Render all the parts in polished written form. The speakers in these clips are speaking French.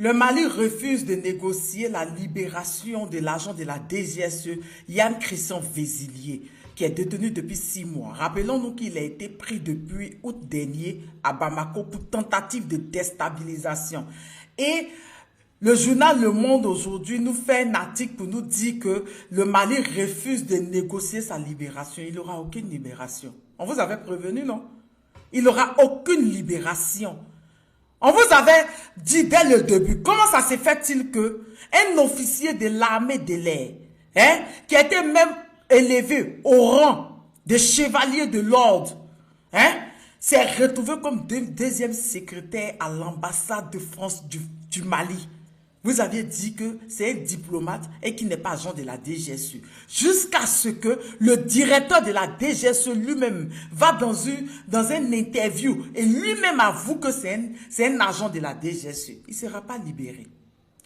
Le Mali refuse de négocier la libération de l'agent de la DGSE, Yann Christian Vézilier, qui est détenu depuis 6 mois. Rappelons-nous qu'il a été pris depuis août dernier à Bamako pour tentative de déstabilisation. Et le journal Le Monde aujourd'hui nous fait un article pour nous dire que le Mali refuse de négocier sa libération. Il n'aura aucune libération. On vous avait prévenu, non? Il n'aura aucune libération. On vous avait dit dès le début, comment ça se fait-il que un officier de l'armée de l'air, qui a été même élevé au rang de chevalier de l'ordre, s'est retrouvé comme deuxième secrétaire à l'ambassade de France du Mali. Vous aviez dit que c'est un diplomate et qu'il n'est pas agent de la DGSE. Jusqu'à ce que le directeur de la DGSE lui-même va dans un interview et lui-même avoue que c'est un agent de la DGSE. Il ne sera pas libéré.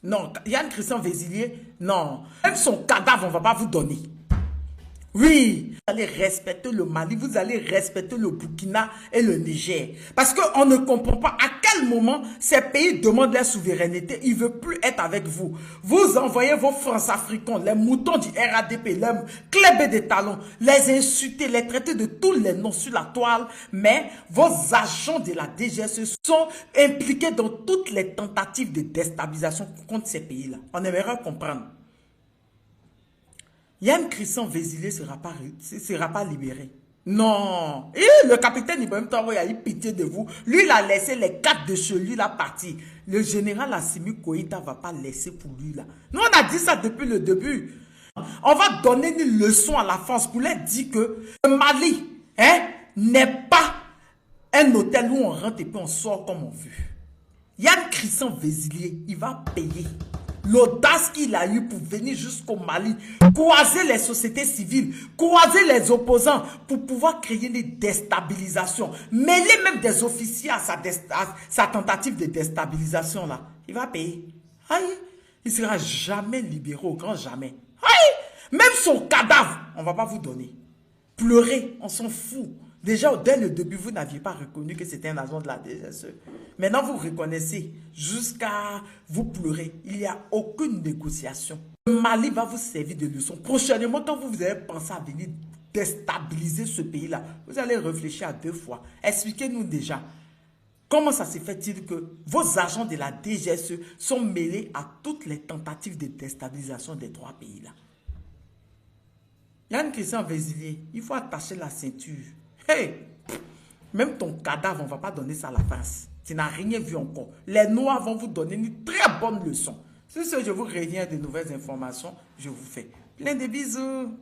Non, Yann Christian Vézilier, non. Même son cadavre, on ne va pas vous donner. Oui, vous allez respecter le Mali, vous allez respecter le Burkina et le Niger. Parce qu'on ne comprend pas à quel moment ces pays demandent leur souveraineté. Ils ne veulent plus être avec vous. Vous envoyez vos France-Africains, les moutons du RADP, les clébés des talons, les insulter, les traiter de tous les noms sur la toile. Mais vos agents de la DGSE sont impliqués dans toutes les tentatives de déstabilisation contre ces pays-là. On aimerait comprendre. Yann Christian Vézilier ne sera pas libéré. Non. Et le capitaine Ibrahim Traoré a eu pitié de vous. Lui, il a laissé les 4 de chez lui là partir. Le général Assimi Goïta ne va pas laisser pour lui là. Nous, on a dit ça depuis le début. On va donner une leçon à la France pour leur dire que le Mali n'est pas un hôtel où on rentre et puis on sort comme on veut. Yann Christian Vézilier, il va payer. L'audace qu'il a eu pour venir jusqu'au Mali, croiser les sociétés civiles, croiser les opposants pour pouvoir créer des déstabilisations, mêler même des officiers à sa tentative de déstabilisation là. Il va payer. Aïe, il ne sera jamais libéré, au grand jamais. Aïe, même son cadavre, on ne va pas vous donner. Pleurer, on s'en fout. Déjà, dès le début, vous n'aviez pas reconnu que c'était un agent de la DGSE. Maintenant, vous reconnaissez jusqu'à vous pleurer. Il n'y a aucune négociation. Le Mali va vous servir de leçon. Prochainement, quand vous avez pensé à venir déstabiliser ce pays-là, vous allez réfléchir à 2 fois. Expliquez-nous déjà. Comment ça se fait-il que vos agents de la DGSE sont mêlés à toutes les tentatives de déstabilisation des 3 pays-là? Yann Christian Vézilier, il faut attacher la ceinture. Hey, même ton cadavre, on ne va pas donner ça à la France. Tu n'as rien vu encore. Les Noirs vont vous donner une très bonne leçon. Si je vous reviens de nouvelles informations, je vous fais plein de bisous.